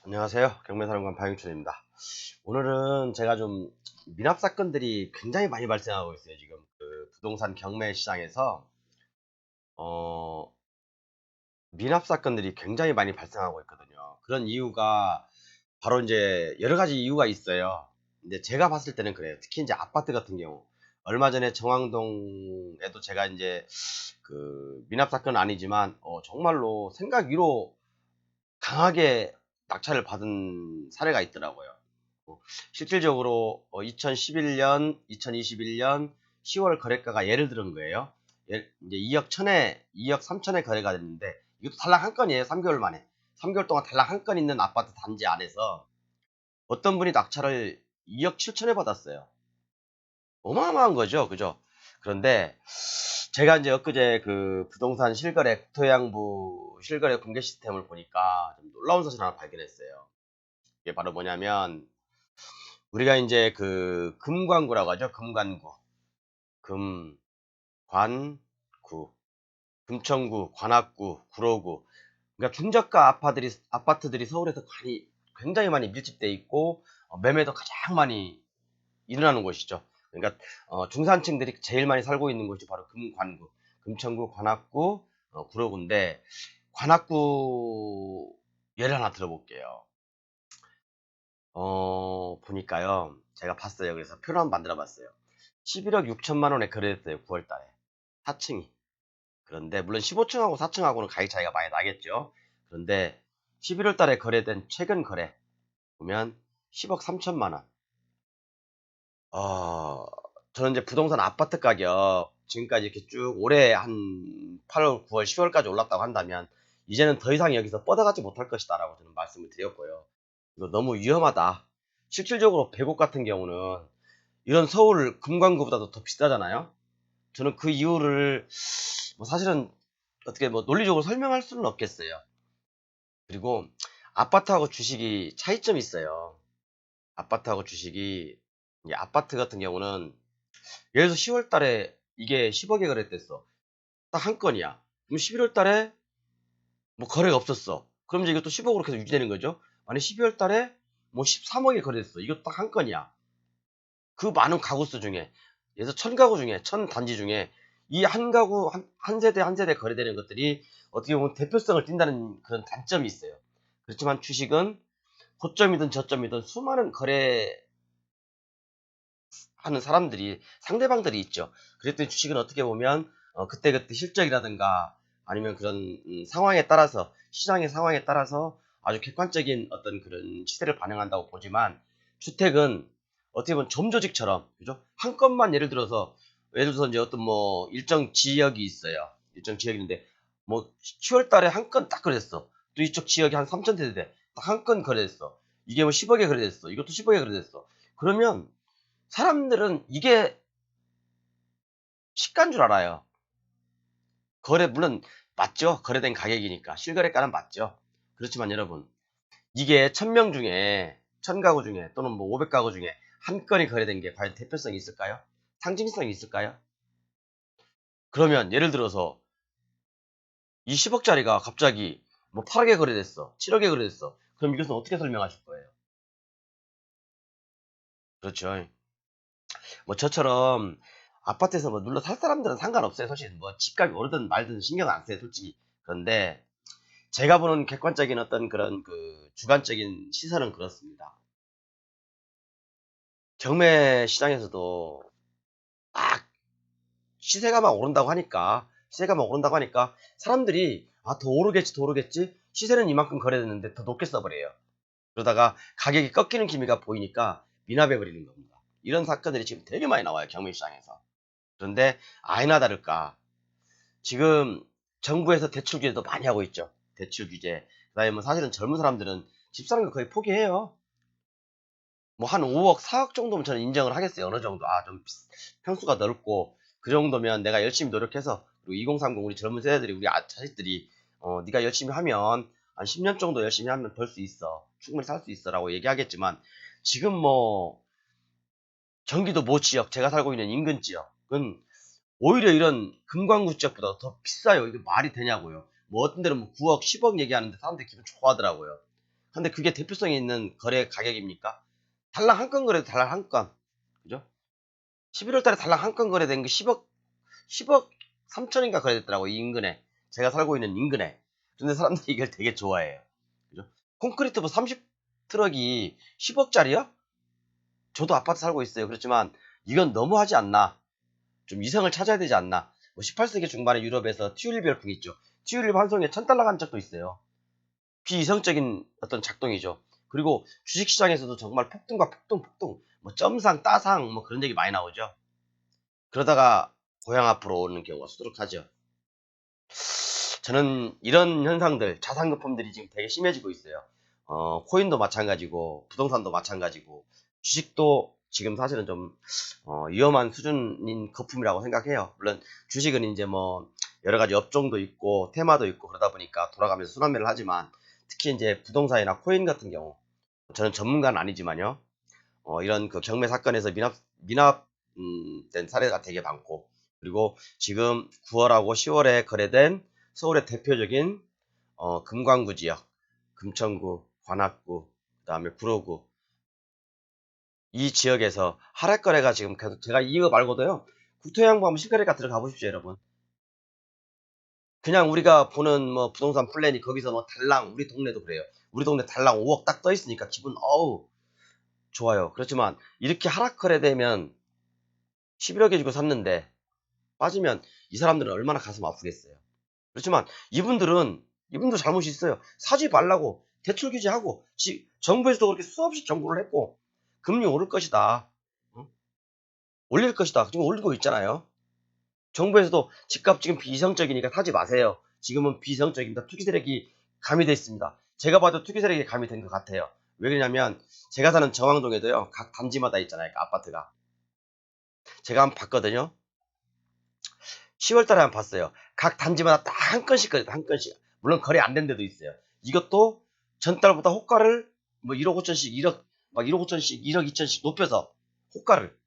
안녕하세요. 경매사령관 박영춘입니다. 오늘은 제가 좀 미납 사건들이 굉장히 많이 발생하고 있어요. 지금 그 부동산 경매 시장에서 어, 미납 사건들이 굉장히 많이 발생하고 있거든요. 그런 이유가 바로 이제 여러 가지 이유가 있어요. 근데 제가 봤을 때는 그래요. 특히 이제 아파트 같은 경우 얼마 전에 정왕동에도 제가 이제 그 미납 사건은 아니지만 정말로 생각 위로 강하게 낙찰을 받은 사례가 있더라고요. 어, 실질적으로 2011년, 2021년 10월 거래가가 예를 들은 거예요. 이제 2억 1000에, 2억 3천에 거래가 됐는데, 이것도 달랑 한 건이에요. 3개월 만에. 3개월 동안 달랑 한 건 있는 아파트 단지 안에서 어떤 분이 낙찰을 2억 7천에 받았어요. 어마어마한 거죠. 그죠? 그런데 제가 이제 엊그제 그 부동산 실거래 국토해양부 실거래 공개 시스템을 보니까 좀 놀라운 사실 하나 발견했어요. 이게 바로 뭐냐면 우리가 이제 그 금관구라고 하죠. 금관구. 금관구. 금천구, 관악구, 구로구. 그러니까 중저가 아파트들이 서울에서 굉장히 많이 밀집돼 있고 매매도 가장 많이 일어나는 곳이죠. 그러니까 중산층들이 제일 많이 살고 있는 곳이 바로 금관구, 금천구, 관악구, 구로구인데 관악구 예를 하나 들어볼게요. 보니까요. 제가 봤어요. 그래서 표를 한번 만들어 봤어요. 11억 6천만 원에 거래됐어요. 9월 달에. 4층이. 그런데 물론 15층하고 4층하고는 가격 차이가 많이 나겠죠. 그런데 11월 달에 거래된 최근 거래 보면 10억 3천만 원. 어, 저는 이제 부동산 아파트 가격 지금까지 이렇게 쭉 올해 한 8월, 9월, 10월까지 올랐다고 한다면 이제는 더 이상 여기서 뻗어가지 못할 것이다라고 저는 말씀을 드렸고요. 이거 너무 위험하다. 실질적으로 배곡 같은 경우는 이런 서울 금관구보다도 더 비싸잖아요. 저는 그 이유를 뭐 사실은 어떻게 뭐 논리적으로 설명할 수는 없겠어요. 그리고 아파트하고 주식이 차이점이 있어요. 아파트하고 주식이 이제 아파트 같은 경우는 예를 들어서 10월 달에 이게 10억에 거래됐어. 딱 한 건이야. 그럼 11월 달에 뭐 거래가 없었어. 그럼 이제 이것도 10억으로 계속 유지되는 거죠. 만약 12월 달에 뭐 13억에 거래됐어. 이것도 딱 한 건이야. 그 많은 가구 수 중에, 예를 들어서 1000가구 중에, 1000단지 중에 이 한 가구, 한 세대 한 세대 거래되는 것들이 어떻게 보면 대표성을 띈다는 그런 단점이 있어요. 그렇지만 주식은 고점이든 저점이든 수많은 거래하는 사람들이, 상대방들이 있죠. 그랬더니 주식은 어떻게 보면 그때그때 실적이라든가 아니면 그런 상황에 따라서, 시장의 상황에 따라서 아주 객관적인 어떤 그런 시세를 반영한다고 보지만 주택은 어떻게 보면 점조직처럼, 그죠? 한 건만 예를 들어서 이제 어떤 뭐 일정 지역이 있어요. 일정 지역이 있는데 뭐 10월 달에 한 건 딱 거래됐어. 또 이쪽 지역이 한 3,000세대 딱 한 건 거래됐어. 이게 뭐 10억에 거래됐어. 이것도 10억에 거래됐어. 그러면 사람들은 이게 시가인 줄 알아요. 물론 맞죠. 거래된 가격이니까. 실거래가는 맞죠. 그렇지만 여러분, 이게 1000명 중에, 1000가구 중에, 또는 뭐 500가구 중에 한 건이 거래된 게 과연 대표성이 있을까요? 상징성이 있을까요? 그러면 예를 들어서 이 10억짜리가 갑자기 뭐 8억에 거래됐어. 7억에 거래됐어. 그럼 이것은 어떻게 설명하실 거예요? 그렇죠. 뭐 저처럼 아파트에서 뭐 눌러 살 사람들은 상관없어요. 사실 뭐 집값이 오르든 말든 신경 안 써요. 솔직히. 그런데 제가 보는 객관적인 어떤 그런 그 주관적인 시선은 그렇습니다. 경매 시장에서도 막 시세가 막 오른다고 하니까 사람들이 더 오르겠지, 더 오르겠지. 시세는 이만큼 거래됐는데 더 높게 써버려요. 그러다가 가격이 꺾이는 기미가 보이니까 미납해 버리는 겁니다. 이런 사건들이 지금 되게 많이 나와요. 경매 시장에서. 그런데 아니나 다를까 지금 정부에서 대출 규제도 많이 하고 있죠. 대출 규제. 그다음에 뭐 사실은 젊은 사람들은 집 사는 거 거의 포기해요. 뭐 한 5억, 4억 정도면 저는 인정을 하겠어요. 어느 정도. 좀 평수가 넓고 그 정도면 내가 열심히 노력해서, 그리고 2030 우리 젊은 세대들이, 우리 자식들이 네가 열심히 하면 한 10년 정도 열심히 하면 벌 수 있어. 충분히 살 수 있어라고 얘기하겠지만 지금 뭐 경기도 모 지역, 제가 살고 있는 인근 지역은 오히려 이런 금광구 지역보다 더 비싸요. 이게 말이 되냐고요. 뭐 어떤 데는 뭐 9억, 10억 얘기하는데 사람들이 기분 좋아하더라고요. 근데 그게 대표성이 있는 거래 가격입니까? 달랑 한 건 거래도 달랑 한 건. 그죠? 11월 달에 달랑 한 건 거래된 게 10억 3천인가 거래됐더라고, 이 인근에. 제가 살고 있는 인근에. 근데 사람들이 이걸 되게 좋아해요. 그죠? 콘크리트 뭐 30트럭이 10억짜리야? 저도 아파트 살고 있어요. 그렇지만 이건 너무하지 않나? 좀 이성을 찾아야 되지 않나? 뭐 18세기 중반에 유럽에서 튤립 열풍 있죠. 튤립 한 송이에 1000달러 간 적도 있어요. 비이성적인 어떤 작동이죠. 그리고 주식시장에서도 정말 폭등과 폭등, 뭐 점상, 따상, 뭐 그런 얘기 많이 나오죠. 그러다가 고향 앞으로 오는 경우가 수두룩하죠. 저는 이런 현상들, 자산 거품들이 지금 되게 심해지고 있어요. 코인도 마찬가지고, 부동산도 마찬가지고, 주식도 지금 사실은 좀, 위험한 수준인 거품이라고 생각해요. 물론, 주식은 이제 뭐, 여러 가지 업종도 있고, 테마도 있고, 그러다 보니까 돌아가면서 순환매를 하지만, 특히 이제 부동산이나 코인 같은 경우, 저는 전문가는 아니지만요, 이런 그 경매 사건에서 된 사례가 되게 많고, 그리고 지금 9월하고 10월에 거래된 서울의 대표적인 금광구 지역, 금천구, 관악구, 그다음에 구로구 이 지역에서 하락 거래가 지금 계속 제가 이거 말고도요. 구토양부 한번 실거래가 들어가 보십시오, 여러분. 그냥 우리가 보는 뭐 부동산 플랜이 거기서 뭐 달랑 우리 동네도 그래요. 우리 동네 달랑 5억 딱 떠 있으니까 기분 어우 좋아요. 그렇지만 이렇게 하락 거래되면 11억에 주고 샀는데 빠지면 이 사람들은 얼마나 가슴 아프겠어요. 그렇지만 이분도 잘못이 있어요. 사지 말라고 대출 규제하고 정부에서도 그렇게 수없이 정부를 했고 금리 오를 것이다. 어? 올릴 것이다. 지금 올리고 있잖아요. 정부에서도 집값 지금 비이성적이니까 사지 마세요. 지금은 비이성적입니다. 투기 세력이 가미돼 있습니다. 제가 봐도 투기 세력이 가미된 것 같아요. 왜 그러냐면 제가 사는 정왕동에도요. 각 단지마다 있잖아요. 그 아파트가. 제가 한번 봤거든요. 10월 달에 한번 봤어요. 각 단지마다 딱 한 건씩 거래돼, 한 건씩. 물론 거래 안 된 데도 있어요. 이것도 전달보다 호가를 뭐 1억 5천씩, 1억, 막 1억 5천씩, 1억 2천씩 높여서 호가를.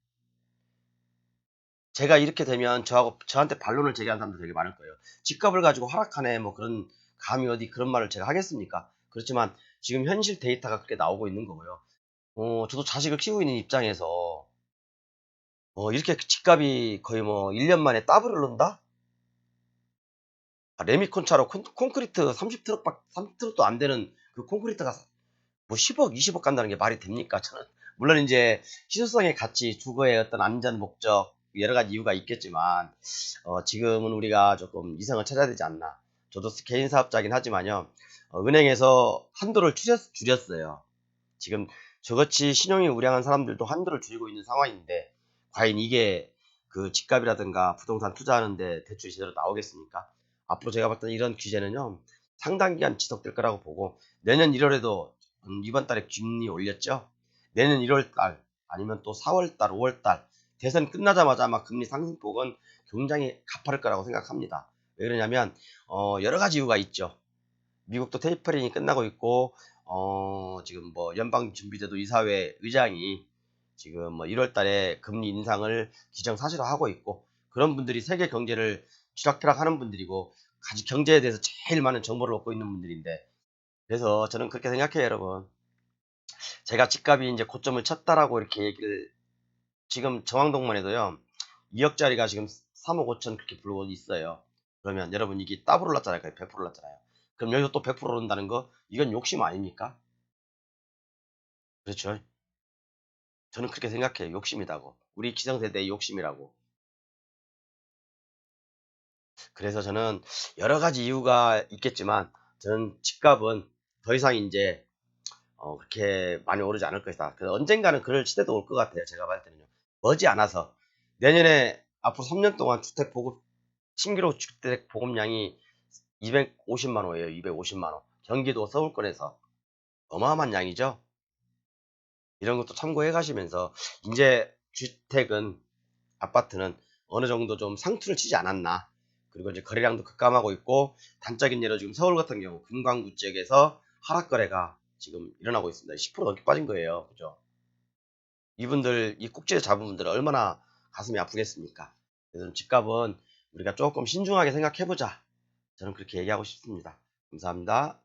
제가 이렇게 되면 저한테 반론을 제기하는 사람도 되게 많을 거예요. 집값을 가지고 하락하네, 뭐 그런, 감히 어디 그런 말을 제가 하겠습니까? 그렇지만 지금 현실 데이터가 그렇게 나오고 있는 거고요. 저도 자식을 키우고 있는 입장에서, 이렇게 집값이 거의 뭐 1년 만에 더블을 오른다? 레미콘차로 콘크리트 30트럭도 안 되는 그 콘크리트가 뭐 10억, 20억 간다는 게 말이 됩니까? 저는 물론 이제 희소성의 가치, 주거의 어떤 안전 목적 여러 가지 이유가 있겠지만 지금은 우리가 조금 이성을 찾아야 되지 않나. 저도 개인 사업자긴 하지만요. 은행에서 한도를 줄였어요. 지금 저같이 신용이 우량한 사람들도 한도를 줄이고 있는 상황인데 과연 이게 그 집값이라든가 부동산 투자하는데 대출이 제대로 나오겠습니까? 앞으로 제가 봤던 이런 규제는요 상당 기간 지속될 거라고 보고 내년 1월에도 이번 달에 금리 올렸죠. 내년 1월 달 아니면 또 4월 달, 5월 달 대선 끝나자마자 아마 금리 상승폭은 굉장히 가파를 거라고 생각합니다. 왜 그러냐면 여러 가지 이유가 있죠. 미국도 테이퍼링이 끝나고 있고 지금 뭐 연방준비제도 이사회 의장이 지금 뭐 1월 달에 금리 인상을 기정사실화하고 있고 그런 분들이 세계 경제를 쥐락펴락하는 분들이고 가지 경제에 대해서 제일 많은 정보를 얻고 있는 분들인데 그래서 저는 그렇게 생각해요, 여러분. 제가 집값이 이제 고점을 쳤다라고 이렇게 얘기를 지금 정황동만 해도요 2억짜리가 지금 3억 5천 그렇게 불고 있어요. 그러면 여러분 이게 더블 올랐잖아요. 거의 100% 올랐잖아요. 그럼 여기서 또 100% 오른다는 거 이건 욕심 아닙니까? 그렇죠. 저는 그렇게 생각해요. 욕심이라고. 우리 기성세대의 욕심이라고. 그래서 저는 여러 가지 이유가 있겠지만 저는 집값은 더 이상 이제 그렇게 많이 오르지 않을 것이다. 그래서 언젠가는 그럴 시대도 올 것 같아요. 제가 봤을 때는요. 머지않아서 내년에 앞으로 3년 동안 신규로 주택 보급량이 250만 호예요. 250만 호. 경기도 서울권에서 어마어마한 양이죠. 이런 것도 참고해 가시면서 이제 주택은 아파트는 어느 정도 좀 상투를 치지 않았나. 그리고 이제 거래량도 급감하고 있고 단적인 예로 지금 서울 같은 경우 금광구 지역에서 하락 거래가 지금 일어나고 있습니다. 10% 넘게 빠진 거예요. 그죠? 이분들 이 꼭지에 잡은 분들은 얼마나 가슴이 아프겠습니까? 그래서 집값은 우리가 조금 신중하게 생각해 보자. 저는 그렇게 얘기하고 싶습니다. 감사합니다.